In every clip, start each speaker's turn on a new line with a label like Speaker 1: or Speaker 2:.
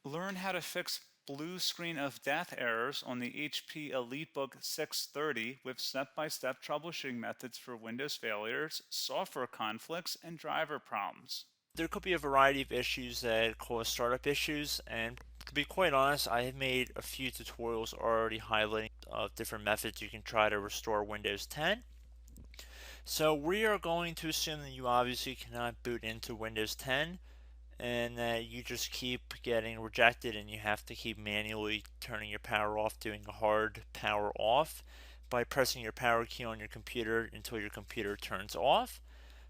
Speaker 1: Learn how to fix blue screen of death errors on the HP EliteBook 630 with step-by-step troubleshooting methods for Windows failures, software conflicts, and driver problems.
Speaker 2: There could be a variety of issues that cause startup issues, and to be quite honest, I have made a few tutorials already highlighting different methods you can try to restore Windows 10. So we are going to assume that you obviously cannot boot into Windows 10 and that you just keep getting rejected and you have to keep manually turning your power off, doing a hard power off by pressing your power key on your computer until your computer turns off.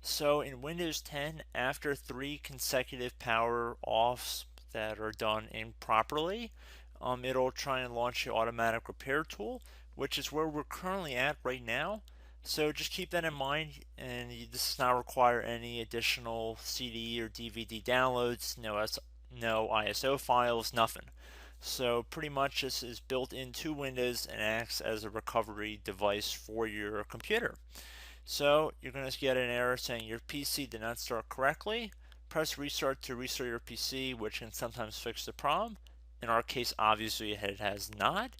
Speaker 2: So in Windows 10, after 3 consecutive power offs that are done improperly, it'll try and launch the automatic repair tool, which is where we're currently at right now. So just keep that in mind, and this does not require any additional CD or DVD downloads, no ISO files, nothing. So pretty much this is built into Windows and acts as a recovery device for your computer. So you're going to get an error saying your PC did not start correctly. Press restart to restart your PC, which can sometimes fix the problem. In our case, obviously it has not.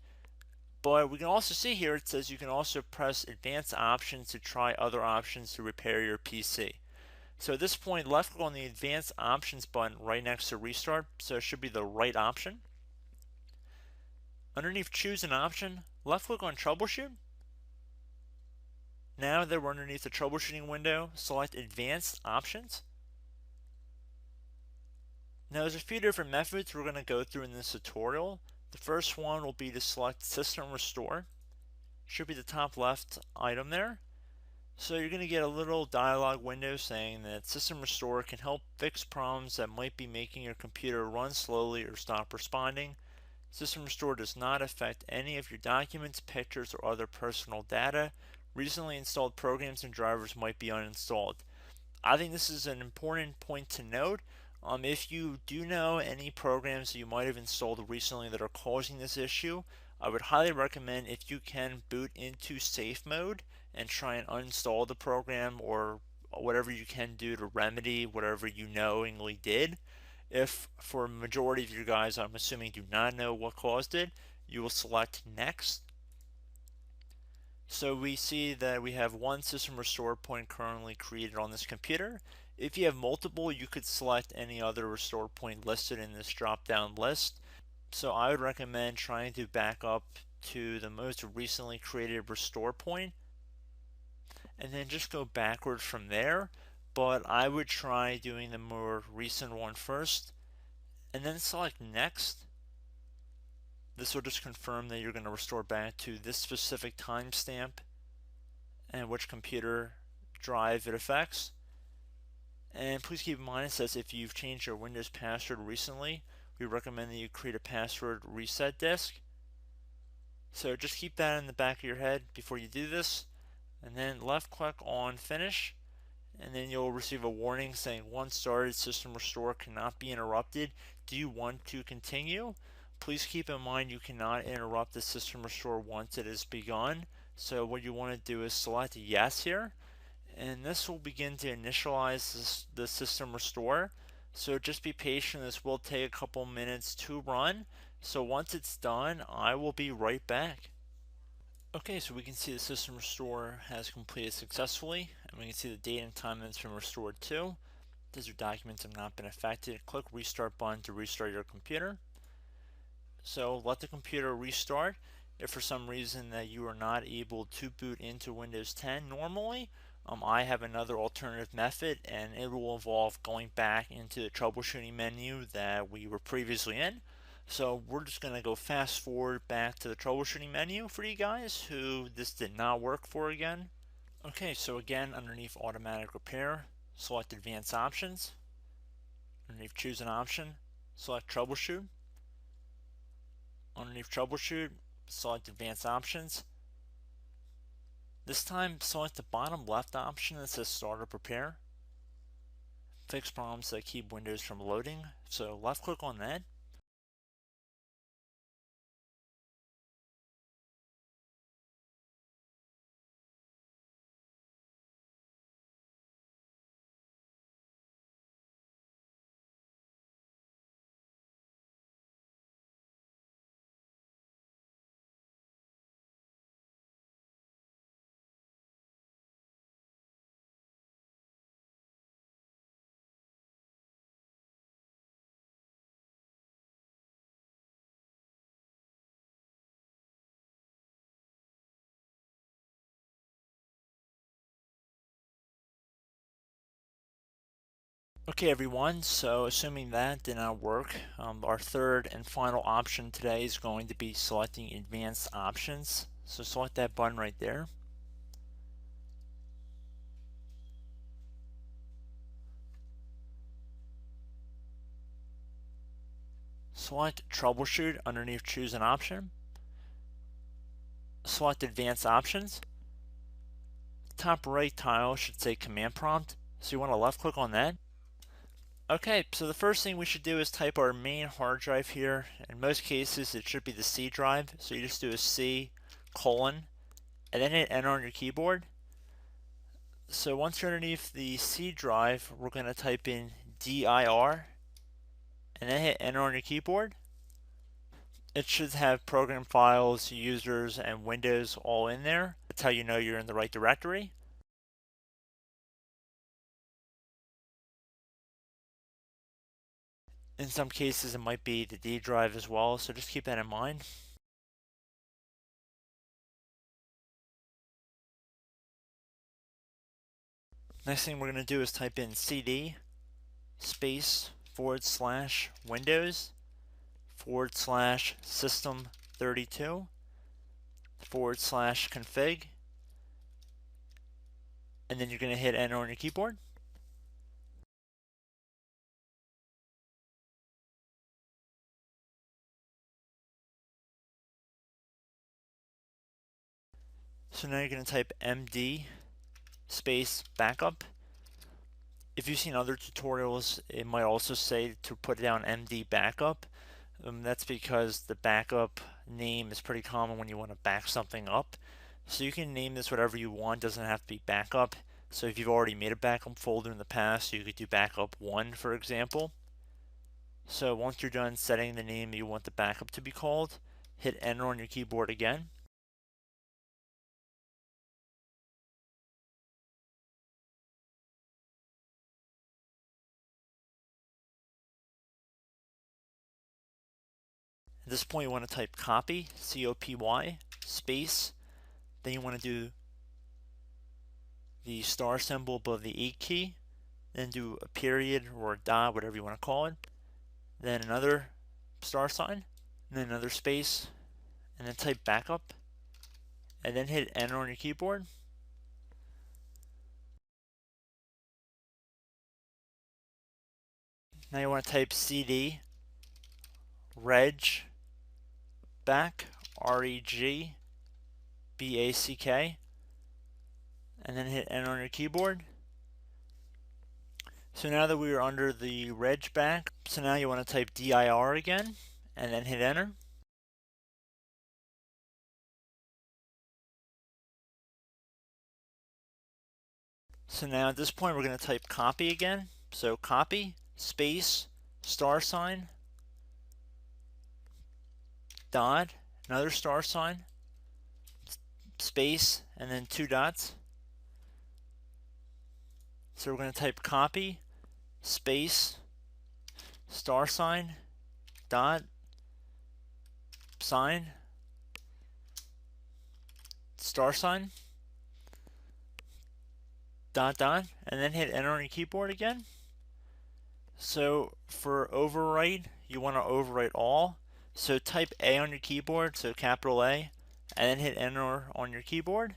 Speaker 2: But we can also see here it says you can also press advanced options to try other options to repair your PC. So at this point, left click on the advanced options button right next to restart, so it should be the right option. Underneath choose an option, left click on troubleshoot. Now that we're underneath the troubleshooting window, select advanced options. Now there's a few different methods we're going to go through in this tutorial. The first one will be to select System Restore. Should be the top left item there. So you're going to get a little dialog window saying that System Restore can help fix problems that might be making your computer run slowly or stop responding. System Restore does not affect any of your documents, pictures, or other personal data. Recently installed programs and drivers might be uninstalled. I think this is an important point to note. If you do know any programs that you might have installed recently that are causing this issue, I would highly recommend if you can boot into safe mode and try and uninstall the program or whatever you can do to remedy whatever you knowingly did. If for a majority of you guys, I'm assuming do not know what caused it, you will select next. So we see that we have one system restore point currently created on this computer. If you have multiple, you could select any other restore point listed in this drop down list. So I would recommend trying to back up to the most recently created restore point and then just go backwards from there. But I would try doing the more recent one first and then select next. This will just confirm that you're going to restore back to this specific timestamp and which computer drive it affects. And please keep in mind it says if you've changed your Windows password recently, we recommend that you create a password reset disk. So just keep that in the back of your head before you do this, and then left click on finish, and then you'll receive a warning saying once started, system restore cannot be interrupted. Do you want to continue? Please keep in mind you cannot interrupt the system restore once it has begun. So what you want to do is select yes here, and this will begin to initialize the system restore. So just be patient, this will take a couple minutes to run. So once it's done, I will be right back. Okay, so we can see the system restore has completed successfully, and we can see the date and time that it's been restored to. These documents have not been affected. Click restart button to restart your computer. So let the computer restart. If for some reason that you are not able to boot into Windows 10 normally, I have another alternative method, and it will involve going back into the troubleshooting menu that we were previously in. So we're just going to go fast forward back to the troubleshooting menu for you guys who this did not work for again. Okay, so again, underneath automatic repair, select advanced options. Underneath choose an option, select troubleshoot. Underneath troubleshoot, select advanced options. This time, select the bottom left option that says start or prepare. Fix problems that keep Windows from loading. So left click on that. Okay everyone, so assuming that did not work, our third and final option today is going to be selecting advanced options. So select that button right there. Select troubleshoot underneath choose an option. Select advanced options. Top right tile should say command prompt, so you want to left click on that. Okay, so the first thing we should do is type our main hard drive here. In most cases it should be the C drive, so you just do a C colon and then hit enter on your keyboard. So once you're underneath the C drive, we're going to type in dir and then hit enter on your keyboard. It should have program files, users, and Windows all in there. That's how you know you're in the right directory. In some cases it might be the D drive as well, so just keep that in mind. Next thing we're going to do is type in cd space / Windows / system 32 / config, and then you're going to hit enter on your keyboard. So now you're going to type md space backup. If you've seen other tutorials, it might also say to put down md backup. That's because the backup name is pretty common when you want to back something up. So you can name this whatever you want, doesn't have to be backup. So if you've already made a backup folder in the past, you could do backup 1 for example. So once you're done setting the name you want the backup to be called, hit enter on your keyboard again. At this point you want to type copy, C-O-P-Y, space, then you want to do the star symbol above the 8 key, then do a period or a dot, whatever you want to call it, then another star sign, and then another space, and then type backup, and then hit enter on your keyboard. Now you want to type cd reg back, REG BACK, and then hit enter on your keyboard. So now that we are under the reg back, so now you want to type dir again, and then hit enter. So now at this point we're going to type copy again. So copy, space, star sign, dot, another star sign, space, and then 2 dots. So we're going to type copy, space, star sign, dot, sign, star sign, dot, dot, and then hit enter on your keyboard again. So for overwrite, you want to overwrite all. So type A on your keyboard, so capital A, and then hit enter on your keyboard.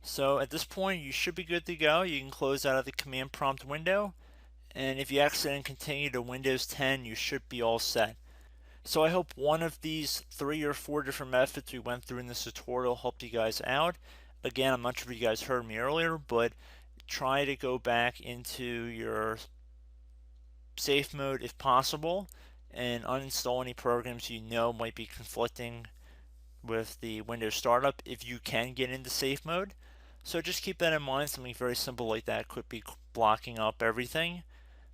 Speaker 2: So at this point you should be good to go. You can close out of the command prompt window, and if you accidentally continue to Windows 10 you should be all set. So I hope one of these 3 or 4 different methods we went through in this tutorial helped you guys out. Again, I'm not sure if you guys heard me earlier, but try to go back into your safe mode if possible and uninstall any programs you know might be conflicting with the Windows startup if you can get into safe mode. So just keep that in mind. Something very simple like that could be blocking up everything.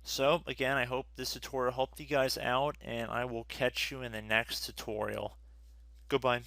Speaker 2: So again, I hope this tutorial helped you guys out, and I will catch you in the next tutorial. Goodbye.